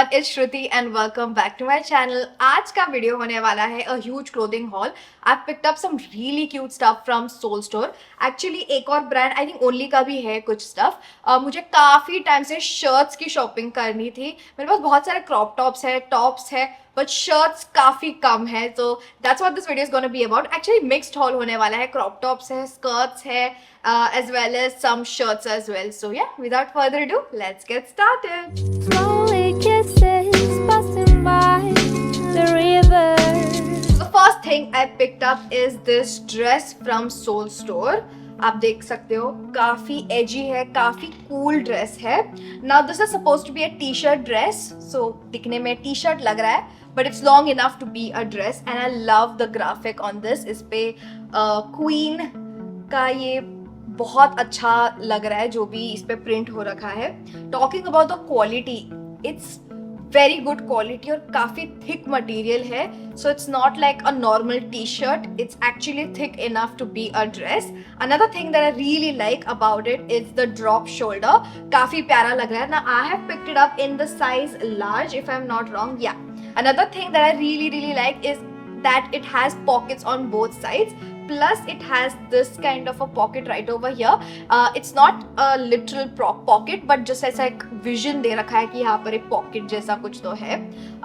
everyone, it's Shruti and welcome back to my channel. आज का video होने वाला है a huge clothing haul. I've picked up some really cute stuff from Soul Store. Actually एक और brand I think only का भी है कुछ stuff. मुझे काफ़ी टाइम से shirts की शॉपिंग करनी थी. मेरे पास बहुत सारे crop tops है, tops है, but shirts काफ़ी कम है. So that's what this video is gonna be about. Actually mixed haul होने वाला है. Crop tops है, skirts है, as well as some shirts as well. So yeah, without further ado, let's get started. Slowly kisses passing by the river. The first thing I picked up is this dress from Soul Store. आप देख सकते हो काफी edgy है, काफी cool dress है. Now this is supposed to be a t-shirt dress, so दिखने में t-shirt लग रहा है, but it's long enough to be a dress and I love the graphic on this. इस पे Queen का ये बहुत अच्छा लग रहा है जो भी इस पे प्रिंट हो रखा है. Talking about the quality, it's very good quality और काफी थिक मटेरियल है. So it's not like a normal T shirt, it's actually thick enough to be a dress. Another thing that I really like about it is the drop shoulder. काफी प्यारा लग रहा है ना. I have picked it up in the size large if I am not wrong. या another thing that I really like is that it has pockets on both sides, plus it has this kind of a pocket right over here. It's not a literal pocket but just ऐसा एक vision दे रखा है कि यहाँ पर एक pocket जैसा कुछ तो है.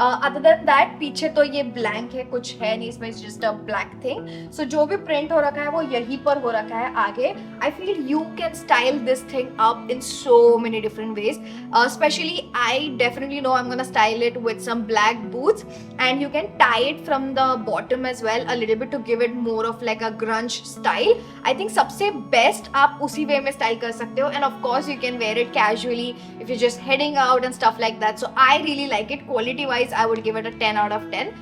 Other than that पीछे तो ये blank है, कुछ है नहीं इसमें, just a black thing. So जो भी print हो रखा है वो यहीं पर हो रखा है आगे. I feel you can style this thing up in so many different ways. Especially I definitely know I'm gonna style it with some black boots and you can tie it from the bottom as well a little bit to give it more of like a grunge style. I think सबसे best आप उसी way में style कर सकते हो and of course you can wear it casually if you're just heading out and stuff like that. So I really like it. Quality wise I would give it a 10 out of 10.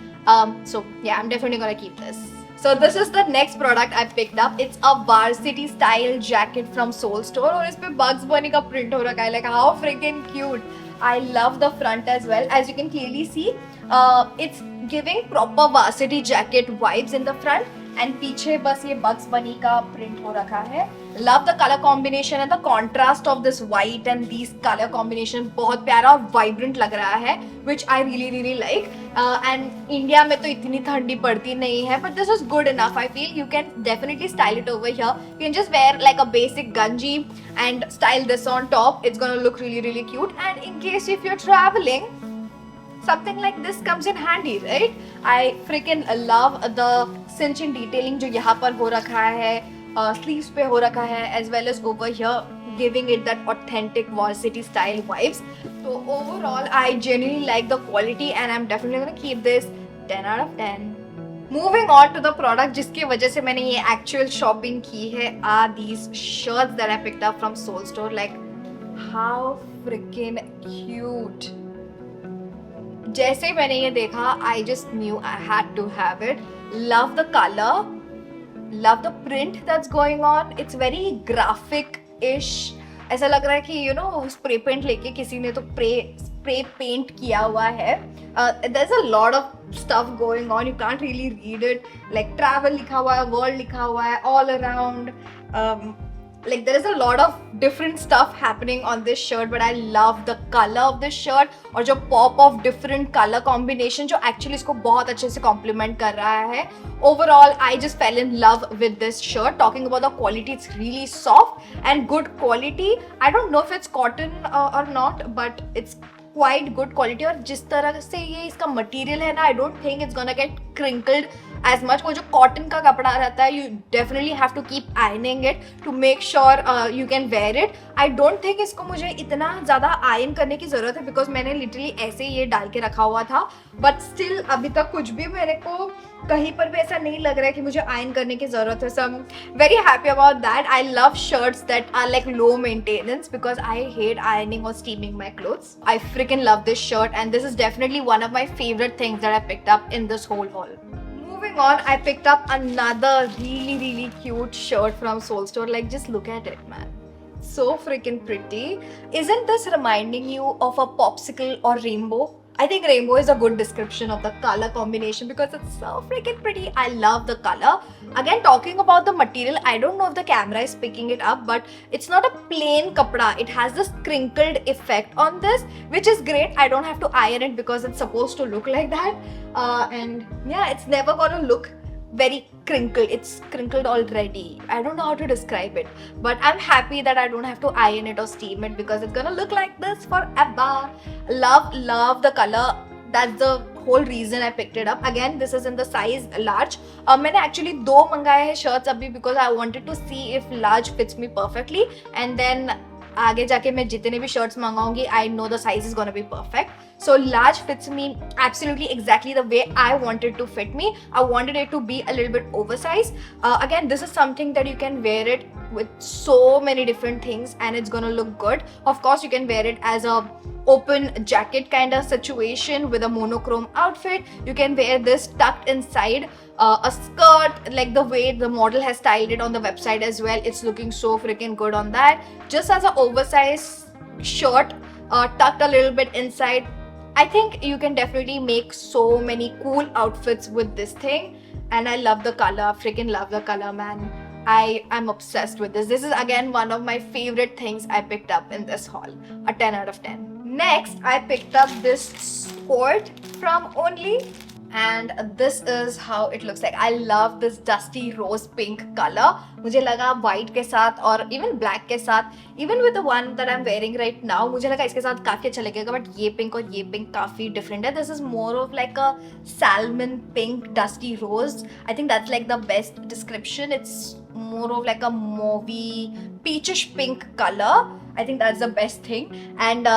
So yeah, I'm definitely gonna keep this. So this is the next product I picked up. It's a varsity style jacket from Soul Store और इस पे Bugs Bunny का print हो रखा है. Like how freaking cute. I love the front as well. As you can clearly see, it's giving proper varsity jacket vibes in the front. And पीछे बस ये Bugs Bunny का print हो रखा है. Love the color combination and the contrast of this white and these color combination. बहुत प्यारा और vibrant लग रहा है, which I really like. And India में तो इतनी ठंडी पड़ती नहीं है, but this is good enough. I feel you can definitely style it over here. You can just wear like a basic ganji and style this on top. It's gonna look really cute. And in case if you're traveling, something like this comes in handy, right? I freaking love the cinching detailing जो यहाँ पर हो रखा है, sleeves पे हो रखा है, as well as over here, giving it that authentic varsity style vibes. So overall, I genuinely like the quality and I'm definitely gonna keep this 10 out of 10. Moving on to the product जिसकी वजह से मैंने ये actual shopping की है, are these shirts that I picked up from Soul Store. Like how freaking cute. जैसे ही मैंने ये देखा I just knew I had to have it. Love the color, love the print that's going on. It's very graphic-ish. ऐसा लग रहा है कि you know spray paint लेके किसी ने तो spray paint किया हुआ है. There's a lot of stuff going on. You can't really read it. Like travel लिखा हुआ है, world लिखा हुआ है, all around. Like there is a lot of different stuff happening on this shirt, but I love the color of this shirt और जो pop of different color combination जो actually इसको बहुत अच्छे से complement कर रहा है. Overall, I just fell in love with this shirt. Talking about the quality, it's really soft and good quality. I don't know if it's cotton or not, but it's quite good quality. और जिस तरह से ये इसका material है ना, I don't think it's gonna get crinkled as much. वो जो cotton का कपड़ा रहता है, you definitely have to keep ironing it to make sure you can wear it. I don't think इसको मुझे इतना ज़्यादा iron करने की ज़रूरत है because मैंने literally ऐसे ये डाल के रखा हुआ था. But still अभी तक कुछ भी मेरे को कहीं पर भी ऐसा नहीं लग रहा है कि मुझे iron करने की ज़रूरत है. So I'm very happy about that. I love shirts that are like low maintenance because I hate ironing or steaming my clothes. I freaking love this shirt and this is definitely one of my favorite things that I picked up in this whole haul. Moving on, I picked up another really cute shirt from Soul Store. Like just look at it, man. So freaking pretty. Isn't this reminding you of a popsicle or rainbow? I think rainbow is a good description of the color combination because it's so freaking pretty. I love the color. Again, talking about the material, I don't know if the camera is picking it up, but it's not a plain kapda. It has this crinkled effect on this, which is great. I don't have to iron it because it's supposed to look like that. And yeah, it's never gonna look very crinkled. It's crinkled already. I don't know how to describe it, but I'm happy that I don't have to iron it or steam it because it's gonna look like this forever. Love the color. That's the whole reason I picked it up. Again, this is in the size large. मैंने actually दो मंगाए हैं shirts अभी because I wanted to see if large fits me perfectly, and then आगे जाके मैं जितने भी shirts मंगाऊंगी, I know the size is gonna be perfect. So large fits me absolutely exactly the way I wanted to fit me. I wanted it to be a little bit oversized. Again, this is something that you can wear it with so many different things and it's gonna look good. Of course, you can wear it as a open jacket kind of situation with a monochrome outfit. You can wear this tucked inside a skirt, like the way the model has styled it on the website as well. It's looking so freaking good on that. Just as an oversized shirt tucked a little bit inside. I think you can definitely make so many cool outfits with this thing, and I love the color. Freaking love the color, man. I'm obsessed with this. This is again one of my favorite things I picked up in this haul. A 10 out of 10. Next, I picked up this skirt from Only, and this is how it looks like. I love this dusty rose pink color. मुझे लगा white के साथ और even black के साथ, even with the one that I'm wearing right now, मुझे लगा इसके साथ काफी अच्छा लगेगा. But ये pink और ये pink काफी different है. This is more of like a salmon pink dusty rose. I think that's like the best description. It's more of like a mauvey peachish pink color. I think that's the best thing. And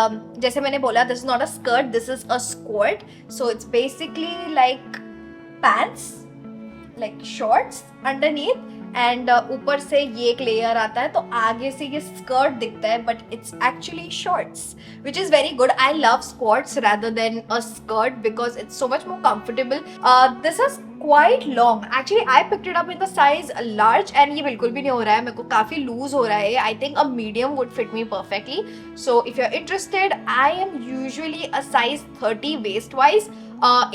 जैसे मैंने बोला, this is not a skirt, this is a skirt. So it's basically like pants, like shorts underneath. And ऊपर से ये एक layer आता है तो आगे से ये स्कर्ट दिखता है, but it's actually shorts, which is very good. I love skirts rather than a skirt because it's so much more comfortable. This is quite long. Actually, I picked it up in the size large and ये बिल्कुल भी नहीं हो रहा है, मेरे को काफी लूज हो रहा है. I think a medium would fit me perfectly. So if you're interested, I am usually a size 30 waist wise.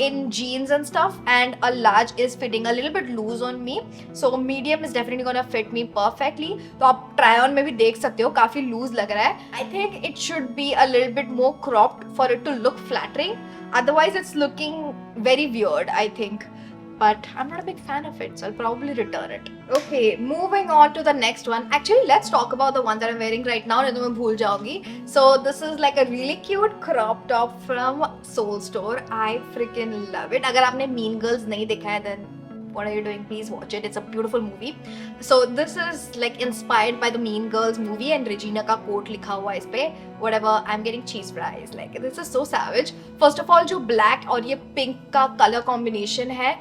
In jeans and stuff, and a large is fitting a little bit loose on me, so medium is definitely gonna fit me perfectly. तो आप try on में भी देख सकते हो, काफी loose लग रहा है. I think it should be a little bit more cropped for it to look flattering. Otherwise, it's looking very weird, I think. But I'm not a big fan of it, so I'll probably return it. Okay, moving on to the next one. Actually, let's talk about the one that I'm wearing right now, नहीं तो मैं भूल जाऊंगी. So this is like a really cute crop top from Soul Store. I freaking love it. अगर आपने Mean Girls नहीं देखा है, then what are you doing? Please watch it. It's a beautiful movie. So this is like inspired by the Mean Girls movie, and Regina का quote लिखा हुआ है इस पे. Whatever, I'm getting cheese fries. Like this is so savage. First of all, जो black और ये pink का color combination है,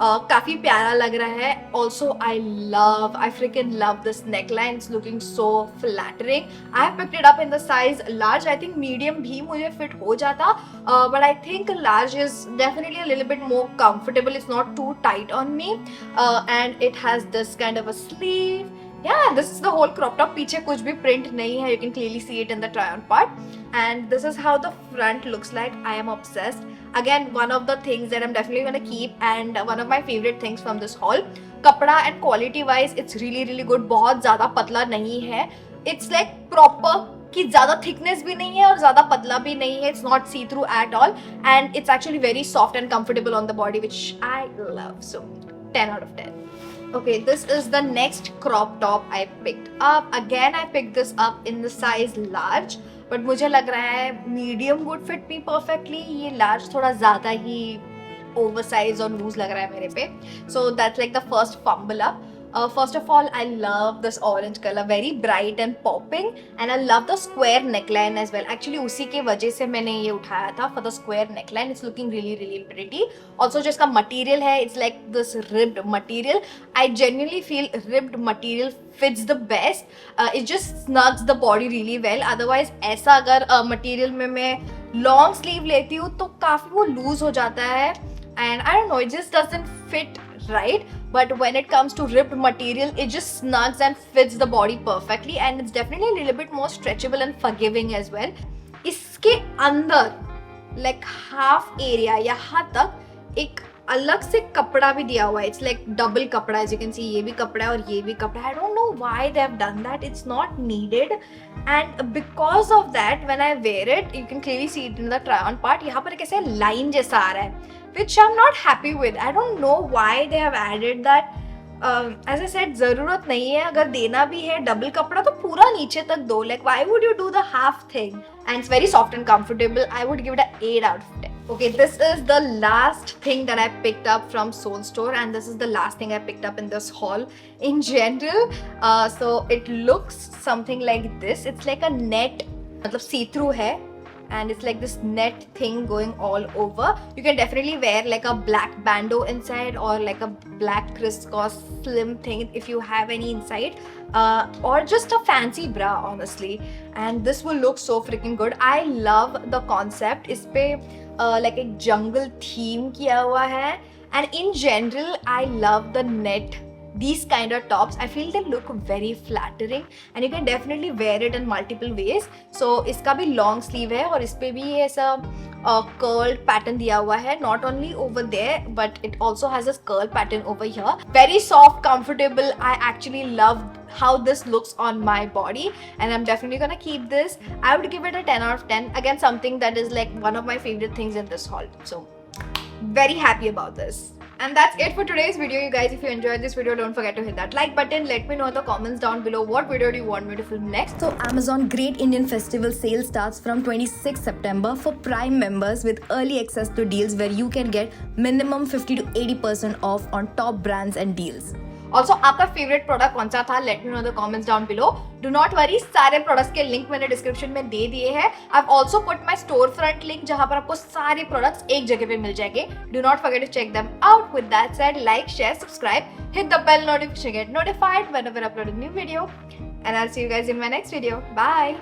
काफी प्यारा लग रहा है. Also, I freaking love this neckline. It's looking so flattering. I have picked it up in the size large. I think medium भी मुझे fit हो जाता, but I think large is definitely a little bit more comfortable. It's not too tight on me, and it has this kind of a sleeve. Yeah, this is the whole crop top. पीछे कुछ भी print नहीं है. You can clearly see it in the try-on part. And this is how the front looks like. I am obsessed. Again, one of the things that I'm definitely gonna keep, and one of my favorite things from this haul. कपड़ा and quality wise, it's really good. बहुत ज़्यादा पतला नहीं है. It's like proper कि ज़्यादा thickness भी नहीं है और ज़्यादा पतला भी नहीं है. It's not see-through at all, and it's actually very soft and comfortable on the body, which I love. So 10 out of 10. Okay, this is the next crop top I picked up. Again, I picked this up in the size large, but मुझे लग रहा है medium would fit me perfectly. ये large थोड़ा ज़्यादा ही oversized और loose लग रहा है मेरे पे. So that's like the first fumble up. First of all, I love this orange color, very bright and popping, and I love the square neckline as well. Actually, उसी के वजह से मैंने ये उठाया था for the square neckline. It's looking really pretty. Also, जो इसका material है, it's like this ribbed material. I genuinely feel ribbed material fits the best. It just snugs the body really well. Otherwise, ऐसा अगर material में मैं long sleeve लेती हूँ तो काफी वो loose हो जाता है, and I don't know, it just doesn't fit right. But when it comes to ribbed material, it just snugs and fits the body perfectly, and it's definitely a little bit more stretchable and forgiving as well. इसके अंदर like half area यहाँ तक एक अलग से कपड़ा भी दिया हुआ है. इट्स लाइक डबल कपड़ा, एज यू कैन सी. ये भी कपड़ा है और ये भी कपड़ा है. I don't know why they have done that. It's not needed. And because of that when I wear it, you can clearly see it in the try on part. यहाँ पर कैसे लाइन जैसा आ रहा है, which I am not happy with. I don't know why they have added that. As I said, जरूरत नहीं है. अगर देना भी है डबल कपड़ा तो पूरा नीचे तक दो. Like why would you do the half thing. And it's very soft and comfortable. I would give it a 8 out of 10. Okay, this is the last thing that I picked up from Soul Store, and this is the last thing I picked up in this haul in general. So it looks something like this. It's like a net, मतलब see-through है, and it's like this net thing going all over. You can definitely wear like a black bandeau inside, or like a black crisscross slim thing if you have any inside, or just a fancy bra, honestly. And this will look so freaking good. I love the concept. इस पे like एक jungle theme किया हुआ है. And in general, I love the net. These kind of tops, I feel they look very flattering, and you can definitely wear it in multiple ways. So इसका भी long sleeve है और इस पे भी ऐसा curled pattern दिया हुआ है. Not only over there, but it also has this curl pattern over here. Very soft, comfortable. I actually love how this looks on my body, and I'm definitely gonna keep this. I would give it a 10 out of 10. Again, something that is like one of my favorite things in this haul. So very happy about this. And that's it for today's video, you guys. If you enjoyed this video, don't forget to hit that like button. Let me know in the comments down below what video do you want me to film next. So Amazon Great Indian Festival sale starts from 26 September for Prime members with early access to deals where you can get minimum 50 to 80% off on top brands and deals. Also, आपका favourite product कौन सा था? Let me know in the comments down below. Do not worry, सारे products के link मैंने description में दे दिए हैं. I have also put my store front link, जहां पर आपको सारे प्रोडक्ट्स एक जगह पे मिल जाएंगे. Do not forget to check them out. With that said, like, share, subscribe, hit the bell notification, get notified whenever I upload a new video. And I'll see you guys in my next video. Bye.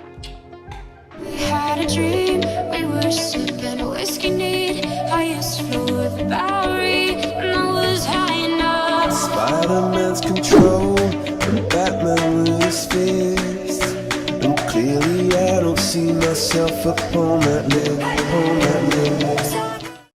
We had a dream, we were sipping whiskey neat. I used to flow the Bowery when I was high enough. Spider-Man's control and Batman with his fist. And clearly I don't see myself upon that list.